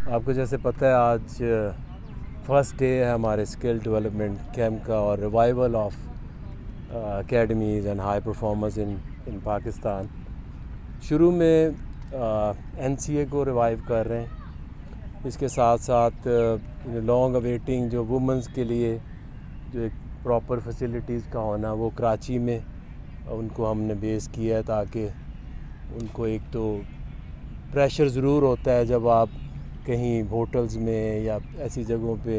आपको जैसे पता है आज फर्स्ट डे है हमारे स्किल डेवलपमेंट कैंप का और revival of academies and high performers in Pakistan. शुरू में एनसीए को रिवाइव कर रहे हैं, इसके साथ साथ लॉन्ग अवेटिंग जो वुमेंस के लिए जो एक प्रॉपर फैसिलिटीज़ का होना वो कराची में उनको हमने बेस किया है, ताकि उनको एक तो प्रेशर ज़रूर होता है जब आप कहीं होटल्स में या ऐसी जगहों पे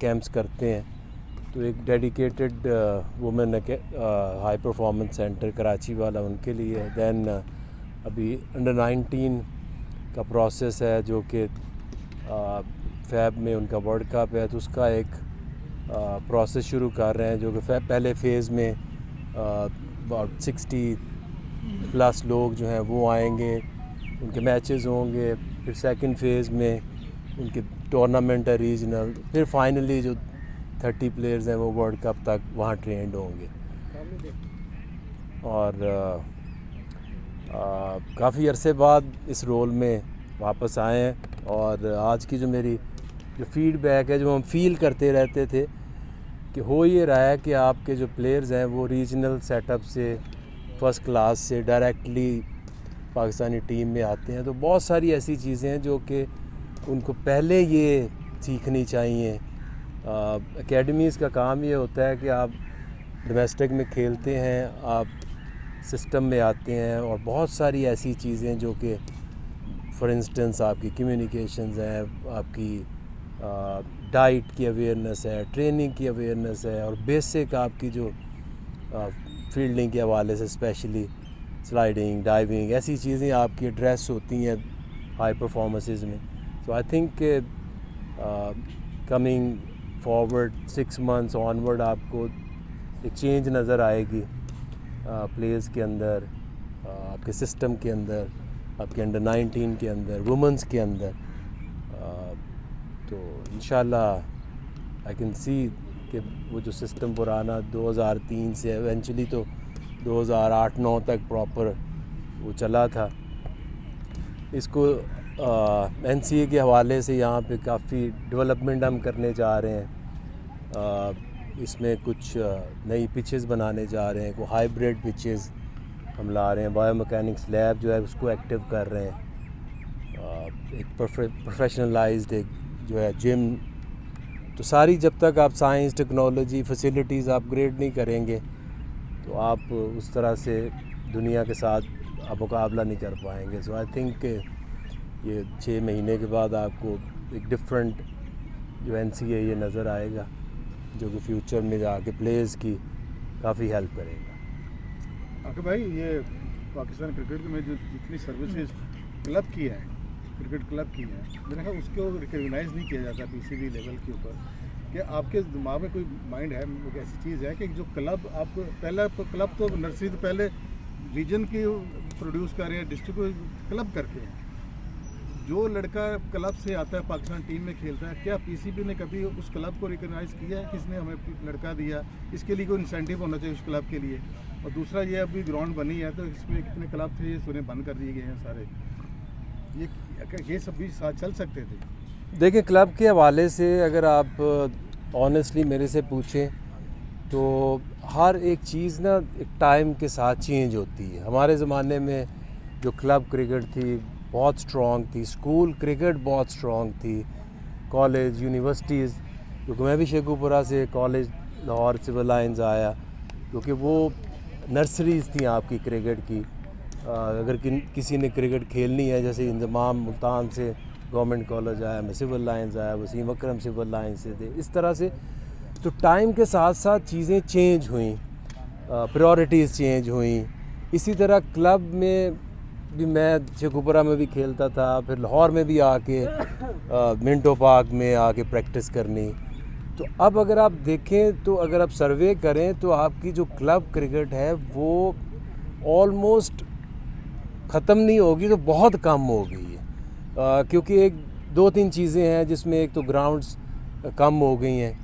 कैंप्स करते हैं, तो एक dedicated women high performance centre Karachi वाला उनके लिए है। दैन अभी अंडर 19 का प्रोसेस है जो कि फैब में उनका वर्ल्ड कप है, तो उसका एक प्रोसेस शुरू कर रहे हैं जो कि पहले फ़ेज़ में अबाउट 60+ लोग जो हैं वो आएंगे, उनके मैचेस होंगे। फिर सेकंड फ़ेज़ में उनके टूर्नामेंट है रीजनल, फिर फाइनली जो 30 प्लेयर्स हैं वो वर्ल्ड कप तक वहाँ ट्रेंड होंगे। और काफ़ी अरसे बाद इस रोल में वापस आए हैं, और आज की जो मेरी जो फीडबैक है, जो हम फील करते रहते थे कि हो ये रहा है कि आपके जो प्लेयर्स हैं वो रीजनल सेटअप से फ़र्स्ट क्लास से डायरेक्टली पाकिस्तानी टीम में आते हैं। तो बहुत सारी ऐसी चीज़ें हैं जो कि उनको पहले ये सीखनी चाहिए। एकेडमीज़ का काम ये होता है कि आप डोमेस्टिक में खेलते हैं, आप सिस्टम में आते हैं, और बहुत सारी ऐसी चीज़ें जो कि फॉर इंस्टेंस आपकी कम्युनिकेशंस हैं, आपकी डाइट की अवेयरनेस है, ट्रेनिंग की अवेयरनेस है, और बेसिक आपकी जो फील्डिंग के हवाले से स्पेशली स्लाइडिंग, डाइविंग, ऐसी चीज़ें आपकी एड्रेस होती हैं हाई परफॉर्मेंसेस में। So I think coming forward 6 months onward आपको एक चेंज नज़र आएगी प्लेयर्स के अंदर, आपके सिस्टम के अंदर, आपके अंडर 19 के अंदर, वुमेंस के अंदर। तो इंशाल्लाह आई कैन सी कि वो जो सिस्टम पुराना 2003 से एवेंचुअली तो 2008-9 तक प्रॉपर वो चला था, इसको एनसीए के हवाले से यहाँ पे काफ़ी डेवलपमेंट हम करने जा रहे हैं। इसमें कुछ नई पिचेस बनाने जा रहे हैं, को हाइब्रिड पिचेस हम ला रहे हैं, बायोमैकेनिक्स लैब जो है उसको एक्टिव कर रहे हैं, एक प्रोफेशनलाइज्ड एक जो है जिम। तो सारी जब तक आप साइंस, टेक्नोलॉजी, फैसिलिटीज़ अपग्रेड नहीं करेंगे तो आप उस तरह से दुनिया के साथ आप मुकाबला नहीं कर पाएंगे। सो आई थिंक ये 6 महीने के बाद आपको एक डिफरेंट जो एनसीए ये नज़र आएगा, जो कि फ्यूचर में जाके प्लेयर्स की काफ़ी हेल्प करेगा। आके भाई, ये पाकिस्तान क्रिकेट में जो जितनी सर्विसेज क्लब की है, क्रिकेट क्लब की है, मैंने कहा उसको रिकग्नाइज़ नहीं किया जाता पीसीबी लेवल के ऊपर। कि आपके दिमाग में कोई माइंड है, एक ऐसी चीज़ है कि जो क्लब आपको पहला क्लब तो नर्सरी तो पहले रीजन की प्रोड्यूस कर रहे हैं, डिस्ट्रिक्ट क्लब करते हैं। जो लड़का क्लब से आता है पाकिस्तान टीम में खेलता है, क्या पीसीबी ने कभी उस क्लब को रिकग्नाइज़ किया है, किसने हमें लड़का दिया? इसके लिए कोई इंसेंटिव होना चाहिए उस क्लब के लिए। और दूसरा, ये अभी ग्राउंड बनी है तो इसमें कितने क्लब थे ये सुने बंद कर दिए गए हैं सारे, ये सब भी साथ चल सकते थे। देखिए, क्लब के हवाले से अगर आप ऑनेस्टली मेरे से पूछें तो हर एक चीज़ ना एक टाइम के साथ चेंज होती है। हमारे ज़माने में जो क्लब क्रिकेट थी बहुत स्ट्रॉन्ग थी, स्कूल क्रिकेट बहुत स्ट्रॉन्ग थी, कॉलेज, यूनिवर्सिटीज़, क्योंकि मैं भी शेखुपुरा से कॉलेज लाहौर सिविल लाइंस आया, क्योंकि वो नर्सरीज़ थी आपकी क्रिकेट की। अगर किसी ने क्रिकेट खेलनी है, जैसे इंजमाम मुल्तान से गवर्नमेंट कॉलेज आया, मैं सिविल लाइंस आया, वसीम अकरम सिविल लाइंस से थे, इस तरह से। तो टाइम के साथ साथ चीज़ें चेंज हुई, प्रायोरिटीज़ चेंज हुई। इसी तरह क्लब में भी मैं शेखुपुरा में भी खेलता था, फिर लाहौर में भी आके मिंटो पार्क में आके प्रैक्टिस करनी। तो अब अगर आप देखें तो अगर आप सर्वे करें तो आपकी जो क्लब क्रिकेट है वो ऑलमोस्ट ख़त्म नहीं होगी तो बहुत कम हो गई है, क्योंकि एक 2-3 चीज़ें हैं जिसमें एक तो ग्राउंड्स कम हो गई हैं,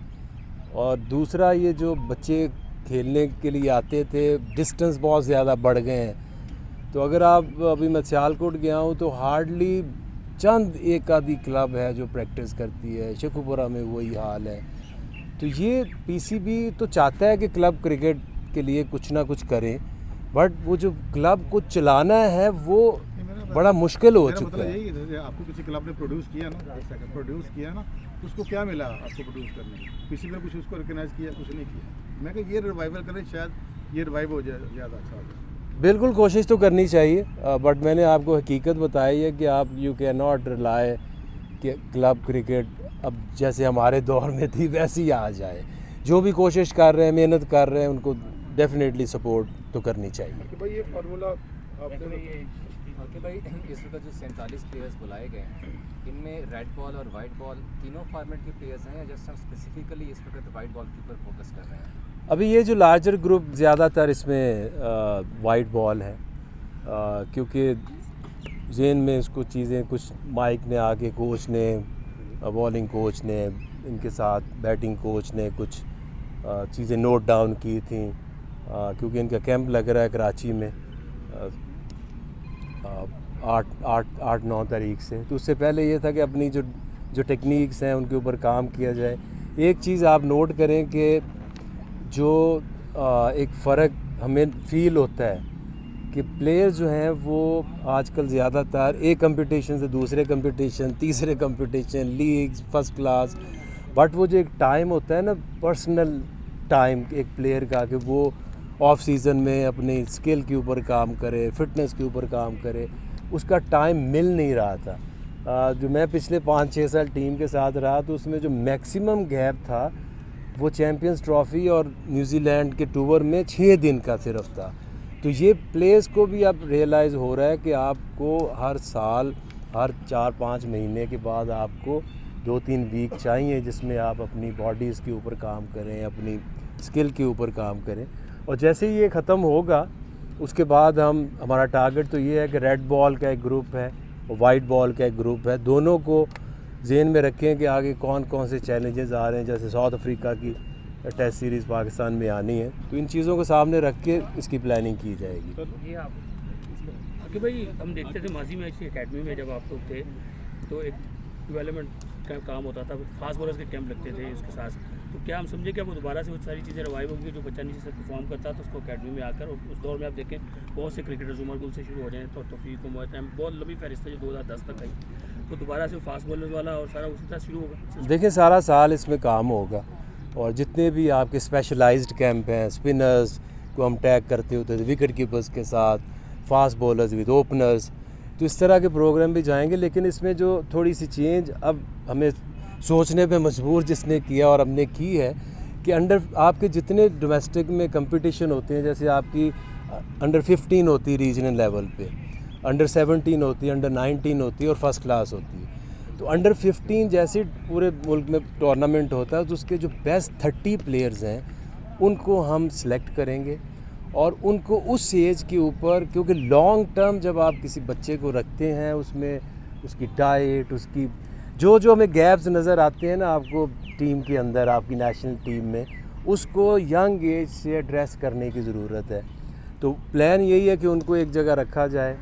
और दूसरा ये जो बच्चे खेलने के लिए आते थे डिस्टेंस बहुत ज़्यादा बढ़ गए हैं। तो अगर आप अभी मैं सियालकोट गया हूँ तो हार्डली चंद एक आधी क्लब है जो प्रैक्टिस करती है, शेखुपुरा में वही हाल है। तो ये पीसीबी तो चाहता है कि क्लब क्रिकेट के लिए कुछ ना कुछ करें, बट वो जो क्लब को चलाना है वो बड़ा मुश्किल हो चुका मतलब है। यही है, जैसे आपको किसी क्लब ने प्रोड्यूस किया ना, उसको क्या मिला आपको प्रोड्यूस करने में? पीसीबी ने कुछ उसको रिकग्नाइज किया, कुछ नहीं किया। मैं कहा ये रिवाइवल करें, शायद ये रिवाइव हो जाए, ज़्यादा अच्छा हो जाए। बिल्कुल कोशिश तो करनी चाहिए, बट मैंने आपको हकीकत बताई है कि आप यू कैन नॉट रिलाई कि क्लब क्रिकेट अब जैसे हमारे दौर में थी वैसी ही आ जाए। जो भी कोशिश कर रहे हैं, मेहनत कर रहे हैं, उनको डेफिनेटली सपोर्ट तो करनी चाहिए। कि भाई ये फार्मूला कि भाई इस वक्त जो 47 प्लेयर्स बुलाए गए हैं, इनमें रेड बॉल और वाइट बॉल तीनों फॉर्मेट के प्लेयर्स हैं, या जस्ट हम स्पेसिफिकली इस वक्त वाइट बॉल के ऊपर फोकस कर रहे हैं? अभी ये जो लार्जर ग्रुप ज़्यादातर इसमें वाइट बॉल है, क्योंकि जेन में इसको चीज़ें कुछ माइक ने आके कोच ने, बॉलिंग कोच ने, इनके साथ बैटिंग कोच ने कुछ चीज़ें नोट डाउन की थी, क्योंकि इनका कैंप लग रहा है कराची में 8-9 तारीख से। तो उससे पहले ये था कि अपनी जो टेक्निक्स हैं उनके ऊपर काम किया जाए। एक चीज़ आप नोट करें कि जो एक फ़र्क हमें फ़ील होता है कि प्लेयर जो हैं वो आजकल ज़्यादातर एक कंपटीशन से दूसरे कंपटीशन, तीसरे competition, leagues, first class, but वो जो एक टाइम होता है ना, पर्सनल टाइम एक प्लेयर का, कि वो ऑफ सीज़न में अपनी स्किल के ऊपर काम करे, फिटनेस के ऊपर काम करे, उसका टाइम मिल नहीं रहा था। जो मैं पिछले 5-6 साल टीम के साथ रहा तो उसमें जो मैक्सिमम गैप था वो चैम्पियंस ट्रॉफ़ी और न्यूजीलैंड के टूर में 6 दिन का सिर्फ था। तो ये प्लेयर्स को भी अब रियलाइज़ हो रहा है कि आपको हर साल, हर 4-5 महीने के बाद आपको 2-3 वीक चाहिए जिसमें आप अपनी बॉडीज़ के ऊपर काम करें, अपनी स्किल के ऊपर काम करें। और जैसे ही ये ख़त्म होगा उसके बाद हमारा टारगेट तो ये है कि रेड बॉल का एक ग्रुप है और वाइट बॉल का एक ग्रुप है, दोनों को ज़हन में रखें कि आगे कौन कौन से चैलेंजेस आ रहे हैं। जैसे साउथ अफ्रीका की टेस्ट सीरीज़ पाकिस्तान में आनी है, तो इन चीज़ों को सामने रख के इसकी प्लानिंग की जाएगी। ये आप कि भाई हम देखते थे माजी में ऐसी एकेडमी में जब आप लोग थे तो एक डेवलपमेंट का काम होता था, फास्ट बॉलर्स के कैंप लगते थे उसके साथ। तो क्या हम समझे कि वो दोबारा से वो सारी चीज़ें रिवाइव होंगी? जो बच्चा नीचे से परफॉर्म करता था उसको अकेडमी में आकर, और उस दौर में आप देखें बहुत से क्रिकेटर्स उमर गुल से शुरू हो जाएँ तो तौफीक उमर टाइम बहुत लंबी फहरिस्त है जो 2010 तक आई, तो दोबारा से फास्ट बॉलर्स वाला और सारा उसी तरह शुरू होगा? देखिए सारा साल इसमें काम होगा, और जितने भी आपके स्पेशलाइज्ड कैंप हैं, स्पिनर्स को हम टैग करते होते थे विकेट कीपर्स के साथ, फास्ट बॉलर्स विद ओपनर्स, तो इस तरह के प्रोग्राम भी जाएंगे। लेकिन इसमें जो थोड़ी सी चेंज अब हमें सोचने पे मजबूर जिसने किया और हमने की है कि आपके जितने डोमेस्टिक में कंपटीशन होते हैं, जैसे आपकी अंडर 15 होती है रीजनल लेवल पे, अंडर 17 होती है, अंडर 19 होती है और फर्स्ट क्लास होती है। तो अंडर 15 जैसे पूरे मुल्क में टूर्नामेंट होता है तो उसके जो बेस्ट 30 प्लेयर्स हैं उनको हम सिलेक्ट करेंगे, और उनको उस एज के ऊपर, क्योंकि लॉन्ग टर्म जब आप किसी बच्चे को रखते हैं उसमें उसकी डाइट, उसकी जो हमें गैप्स नज़र आते हैं ना आपको टीम के अंदर, आपकी नेशनल टीम में, उसको यंग एज से एड्रेस करने की ज़रूरत है। तो प्लान यही है कि उनको एक जगह रखा जाए।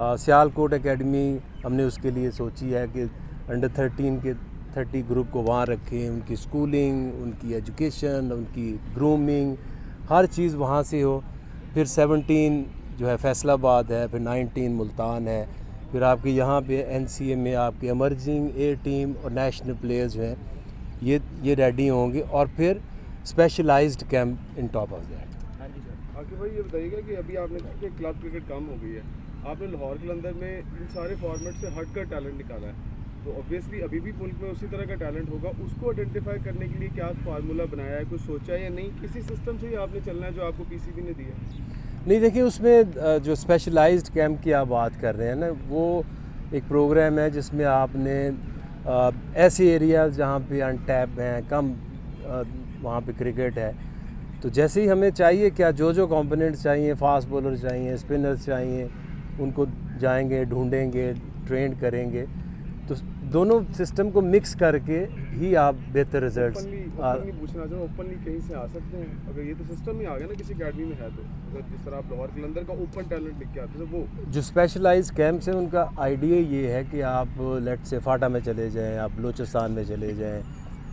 सियालकोट एकेडमी हमने उसके लिए सोची है कि अंडर 13 के 30 ग्रुप को वहाँ रखें, उनकी स्कूलिंग, उनकी एजुकेशन, उनकी ग्रूमिंग, हर चीज़ वहाँ से हो। फिर 17 जो है फैसलाबाद है, फिर 19 मुल्तान है, फिर आपके यहाँ पे NCA में आपके एमर्जिंग ए टीम और नेशनल प्लेयर्स जो हैं ये रेडी होंगे, और फिर specialised camp in top of that. हाँ जी सर। आगे भाई ये बताइएगा कि अभी आपने कहा कि क्लब क्रिकेट कम हो गई है, आपने लाहौर के अंदर में इन सारे फॉर्मेट से हटकर टैलेंट निकाला है, तो ऑब्वियसली अभी भी मुल्क में उसी तरह का टैलेंट होगा। उसको आइडेंटिफाई करने के लिए क्या फार्मूला बनाया है, कुछ सोचा है या नहीं? किसी सिस्टम से ही आपने चलना है जो आपको पीसीबी ने दिया है? नहीं, देखिए उसमें जो स्पेशलाइज्ड कैंप की आप बात कर रहे हैं ना, वो एक प्रोग्राम है जिसमें आपने ऐसे एरियाज़ जहाँ पे अनटैप हैं, कम वहाँ पे क्रिकेट है, तो जैसे ही हमें चाहिए क्या जो कंपोनेंट्स चाहिए, फास्ट बॉलर चाहिए, स्पिनर्स चाहिए, उनको जाएंगे, ढूंढेंगे, ट्रेन करेंगे। तो दोनों सिस्टम को मिक्स करके ही आप बेहतर रिजल्ट्स ओपनली पूछना चाहूँ, ओपनली कहीं से आ सकते हैं अगर ये तो सिस्टम ही आ गया ना किसी अकेडमी में है तो, अगर जिस तरह आप लाहौर कलंदर का ओपन टैलेंट लिख के आते हैं तो वो जो स्पेशलाइज कैंप्स हैं उनका आइडिया ये है कि आप लेट से फाटा में चले जाएं, आप बलूचिस्तान में चले जाएं,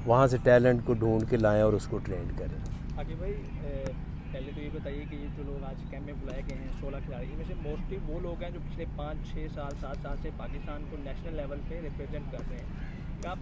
वहाँ से टैलेंट को ढूंढ के लाएं और उसको ट्रेन करें। आगे भाई पहले तो ये बताइए कि ये जो लोग आज कैंप में बुलाए गए हैं 16 खिलाड़ी, इनमें से मोस्टली वो लोग हैं जो पिछले 5-6 साल 7 साल से पाकिस्तान को नेशनल लेवल पे रिप्रेजेंट कर रहे हैं। क्या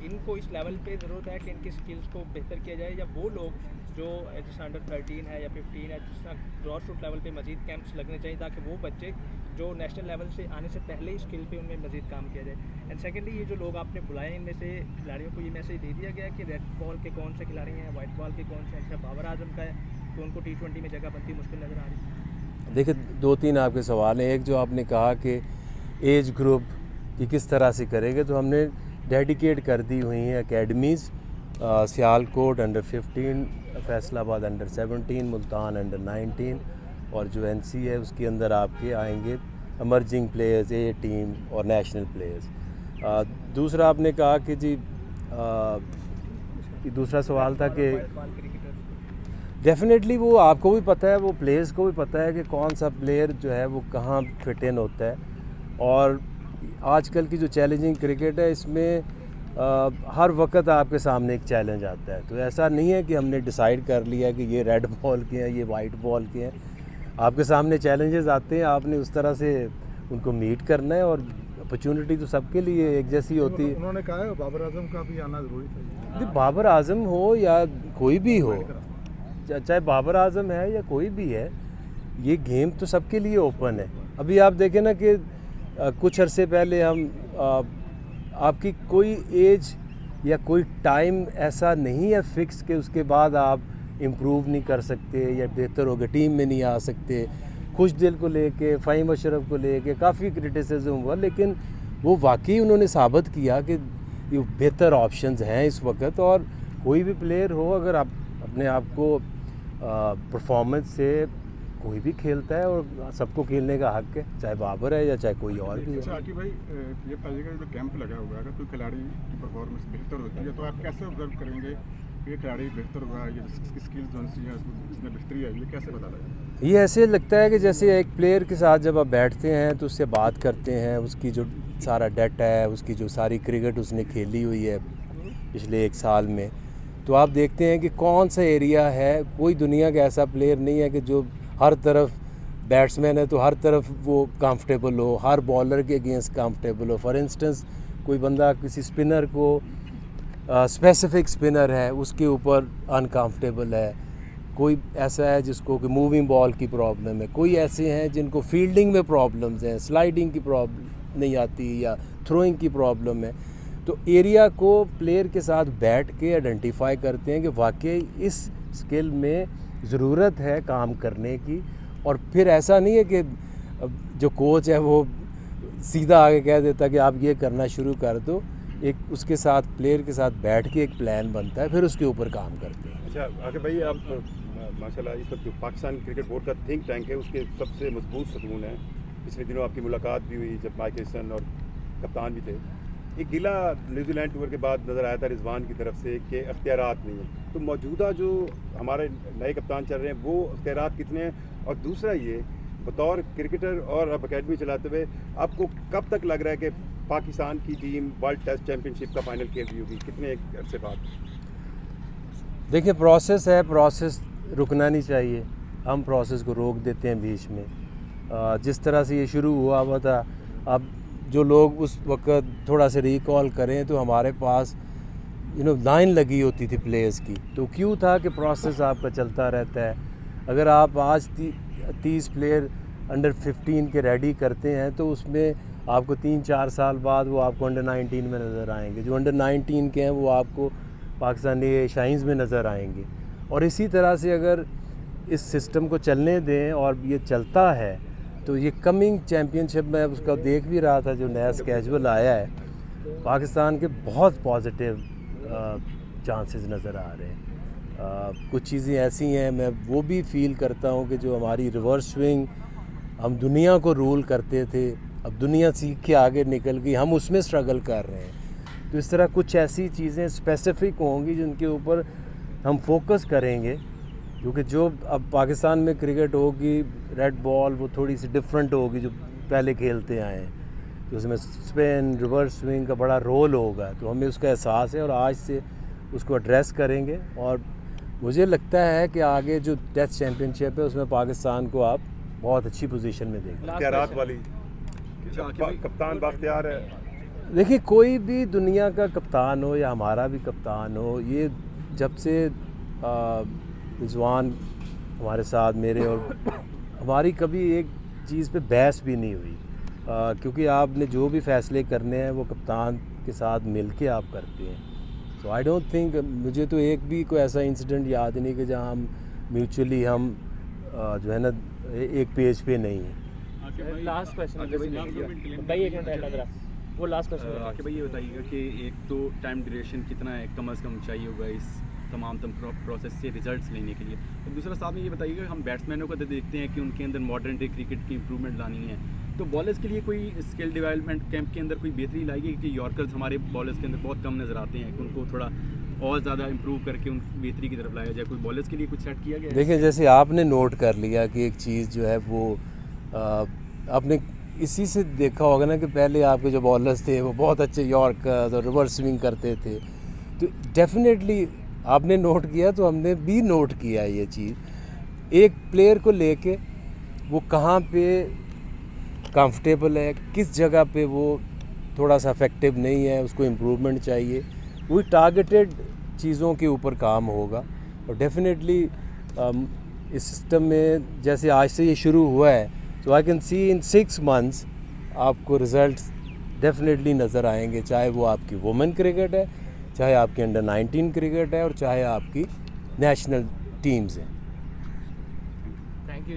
इनको इस लेवल पे ज़रूरत है कि इनकी स्किल्स को बेहतर किया जाए, या वो लोग जो जैसे अंडर 13 है या 15 है, जिस तरह ग्रॉस रूट लेवल पे मजीद कैंप्स लगने चाहिए ताकि वो बच्चे जो नेशनल लेवल से आने से पहले ही स्किल पे उनमें मजीद काम किया जाए। एंड सेकेंडली ये जो लोग आपने बुलाए इनमें से खिलाड़ियों को ये मैसेज दे दिया गया कि रेड बॉल के कौन से खिलाड़ी हैं, वाइट बॉल के कौन से हैं, जैसे बाबर आजम का है तो उनको T20 में जगह बनती मुश्किल नज़र आ रही है। देखिए 2-3 आपके सवाल हैं। एक जो आपने कहा कि एज ग्रुप की किस तरह से करेंगे, तो हमने डेडिकेट कर दी हुई हैं academies, Sialkot under 15, Faisalabad under 17, Multan under 19 और जो NC है उसके अंदर आपके आएंगे एमर्जिंग प्लेयर्स, A टीम और नेशनल प्लेयर्स। दूसरा आपने कहा कि जी दूसरा सवाल था कि डेफिनेटली वो आपको भी पता है, वो प्लेयर्स को भी पता है कि कौन सा प्लेयर जो है वो कहाँ फिट इन होता है। और आजकल की जो चैलेंजिंग क्रिकेट है इसमें हर वक्त आपके सामने एक चैलेंज आता है। तो ऐसा नहीं है कि हमने डिसाइड कर लिया कि ये रेड बॉल के हैं, ये वाइट बॉल के हैं। आपके सामने चैलेंजेस आते हैं, आपने उस तरह से उनको मीट करना है। और अपॉर्चुनिटी तो सबके लिए एक जैसी होती है। उन्होंने कहा है बाबर आजम का भी आना ज़रूरी था। बाबर आजम हो या कोई भी हो, चाहे बाबर आजम है या कोई भी है, ये गेम तो सबके लिए ओपन है। अभी आप देखें ना कि कुछ अरसे पहले हम आपकी कोई एज या कोई टाइम ऐसा नहीं है फिक्स कि उसके बाद आप इम्प्रूव नहीं कर सकते या बेहतर हो गए, टीम में नहीं आ सकते। खुश दिल को लेके, फ़हीम अशरफ को लेके काफ़ी क्रिटिसिज्म हुआ, लेकिन वो वाकई उन्होंने साबित किया कि ये बेहतर ऑप्शंस हैं इस वक्त। और कोई भी प्लेयर हो, अगर आप अपने आप को परफॉर्मेंस से कोई भी खेलता है और सबको खेलने का हक है, चाहे बाबर है या चाहे कोई और भी अच्छा है। आकी भाई, ये बताइए कि जो कैंप लगा हुआ है, अगर कोई खिलाड़ी की परफॉर्मेंस बेहतर होती है तो आप कैसे ऑब्जर्व करेंगे कि ये खिलाड़ी बेहतर हुआ है, ये इसकी स्किल्स जो सी है इसमें बेहतरी है, ये कैसे पता लगेगा? ये ऐसे लगता है कि जैसे एक प्लेयर के साथ जब आप बैठते हैं तो उससे बात करते हैं, उसकी जो सारा डाटा है, उसकी जो सारी क्रिकेट उसने खेली हुई है पिछले 1 साल में, तो आप देखते हैं कि कौन सा एरिया है। कोई दुनिया का ऐसा प्लेयर नहीं है कि जो हर तरफ बैट्समैन है तो हर तरफ वो कंफर्टेबल हो, हर बॉलर के अगेंस्ट कंफर्टेबल हो। फॉर इंस्टेंस कोई बंदा किसी स्पिनर को स्पेसिफिक स्पिनर है उसके ऊपर अनकंफर्टेबल है, कोई ऐसा है जिसको कि मूविंग बॉल की प्रॉब्लम है, कोई ऐसे हैं जिनको फील्डिंग में प्रॉब्लम्स हैं, स्लाइडिंग की प्रॉब्लम नहीं आती या थ्रोइंग की प्रॉब्लम है। तो एरिया को प्लेयर के साथ बैठ के आइडेंटिफाई करते हैं कि वाकई इस स्किल में ज़रूरत है काम करने की। और फिर ऐसा नहीं है कि जो कोच है वो सीधा आगे कह देता कि आप ये करना शुरू कर दो। एक उसके साथ प्लेयर के साथ बैठ के एक प्लान बनता है, फिर उसके ऊपर काम करते हैं। अच्छा आगे भाई, आप माशाल्लाह इस वक्त जो पाकिस्तान क्रिकेट बोर्ड का थिंक टैंक है उसके सबसे मजबूत सतून है। पिछले दिनों आपकी मुलाकात भी हुई जब माइक टायसन और कप्तान भी थे। एक गिला न्यूजीलैंड टूर के बाद नज़र आया था रिजवान की तरफ से कि अख्तियारात नहीं है। तो मौजूदा जो हमारे नए कप्तान चल रहे हैं वो अख्तियारात कितने हैं? और दूसरा ये, बतौर क्रिकेटर और अब अकेडमी चलाते हुए आपको कब तक लग रहा है कि पाकिस्तान की टीम वर्ल्ड टेस्ट चैम्पियनशिप का फाइनल खेल रही होगी, कितने अरसे बाद? देखिए प्रोसेस है, प्रोसेस रुकना नहीं चाहिए। हम प्रोसेस को रोक देते हैं बीच में। जिस तरह से ये शुरू हुआ था, अब जो लोग उस वक्त थोड़ा सा रिकॉल करें तो हमारे पास लाइन लगी होती थी प्लेयर्स की। तो क्यों था कि प्रोसेस आपका चलता रहता है। अगर आप आज 30 प्लेयर अंडर 15 के रेडी करते हैं तो उसमें आपको 3-4 साल बाद वो आपको अंडर 19 में नज़र आएंगे। जो अंडर 19 के हैं वो आपको पाकिस्तानी शाइन्स में नज़र आएंगे। और इसी तरह से अगर इस सिस्टम को चलने दें और ये चलता है तो ये कमिंग चैम्पियनशिप में उसका देख भी रहा था, जो नया स्केजुअल आया है पाकिस्तान के बहुत पॉजिटिव चांसेस नज़र आ रहे हैं। कुछ चीज़ें ऐसी हैं, मैं वो भी फील करता हूँ कि जो हमारी रिवर्स स्विंग, हम दुनिया को रूल करते थे, अब दुनिया सीख के आगे निकल गई, हम उसमें स्ट्रगल कर रहे हैं। तो इस तरह कुछ ऐसी चीज़ें स्पेसिफिक होंगी जिनके ऊपर हम फोकस करेंगे, क्योंकि जो अब पाकिस्तान में क्रिकेट होगी रेड बॉल वो थोड़ी सी डिफरेंट होगी जो पहले खेलते आए हैं, तो उसमें स्पिन रिवर्स स्विंग का बड़ा रोल होगा, तो हमें उसका एहसास है और आज से उसको एड्रेस करेंगे। और मुझे लगता है कि आगे जो टेस्ट चैम्पियनशिप है उसमें पाकिस्तान को आप बहुत अच्छी पोजीशन में देखेंगे। इख्तियारात वाली कप्तान बाख्तियार है। देखिए, कोई भी दुनिया का कप्तान हो या हमारा भी कप्तान हो, ये जब से रिजवान हमारे साथ मेरे और हमारी कभी एक चीज़ पे बहस भी नहीं हुई, क्योंकि आपने जो भी फैसले करने हैं वो कप्तान के साथ मिलके आप करते हैं। सो आई डोंट थिंक, मुझे तो एक भी कोई ऐसा इंसिडेंट याद नहीं कि जहाँ हम म्यूचुअली हम जो है ना एक पेज पे नहीं है। लास्ट क्वेश्चन भाई, एक मिनट वो लास्ट क्वेश्चन आके भाई ये बताइएगा कि एक तो टाइम ड्यूरेशन कितना है कम से कम चाहिए होगा इस तमाम प्रोसेस से रिजल्ट्स लेने के लिए, और दूसरा साथ में ये बताइएगा हम बैट्समैनों को तो देखते हैं कि उनके अंदर मॉडर्न डे क्रिकेट की इंप्रूवमेंट लानी है, तो बॉलर्स के लिए कोई स्किल डेवलपमेंट कैंप के अंदर कोई बेहतरी लाएगी कि यॉर्कर्स हमारे बॉलर्स के अंदर बहुत कम नज़र आते हैं, कि उनको थोड़ा और ज़्यादा इंप्रूव करके उन बेहतरी की तरफ लाया जाए, कोई बॉलर्स के लिए कुछ सेट किया गया है? देखिए, जैसे आपने नोट कर लिया कि एक चीज़ जो है वो आपने इसी से देखा होगा ना कि पहले आपके जो बॉलर्स थे वो बहुत अच्छे यॉर्कर्स और रिवर्स स्विंग करते थे, तो डेफिनेटली आपने नोट किया तो हमने भी नोट किया ये चीज़। एक प्लेयर को लेके वो कहाँ पे कंफर्टेबल है, किस जगह पे वो थोड़ा सा इफेक्टिव नहीं है, उसको इम्प्रूवमेंट चाहिए, वही टारगेटेड चीज़ों के ऊपर काम होगा। और डेफिनेटली इस सिस्टम में जैसे आज से ये शुरू हुआ है, तो I can see in 6 months आपको रिज़ल्ट्स डेफिनेटली नज़र आएंगे, चाहे वो आपकी वुमेन क्रिकेट है, चाहे आपकी अंडर 19 क्रिकेट है और चाहे आपकी नेशनल टीम्स हैं। Thank you.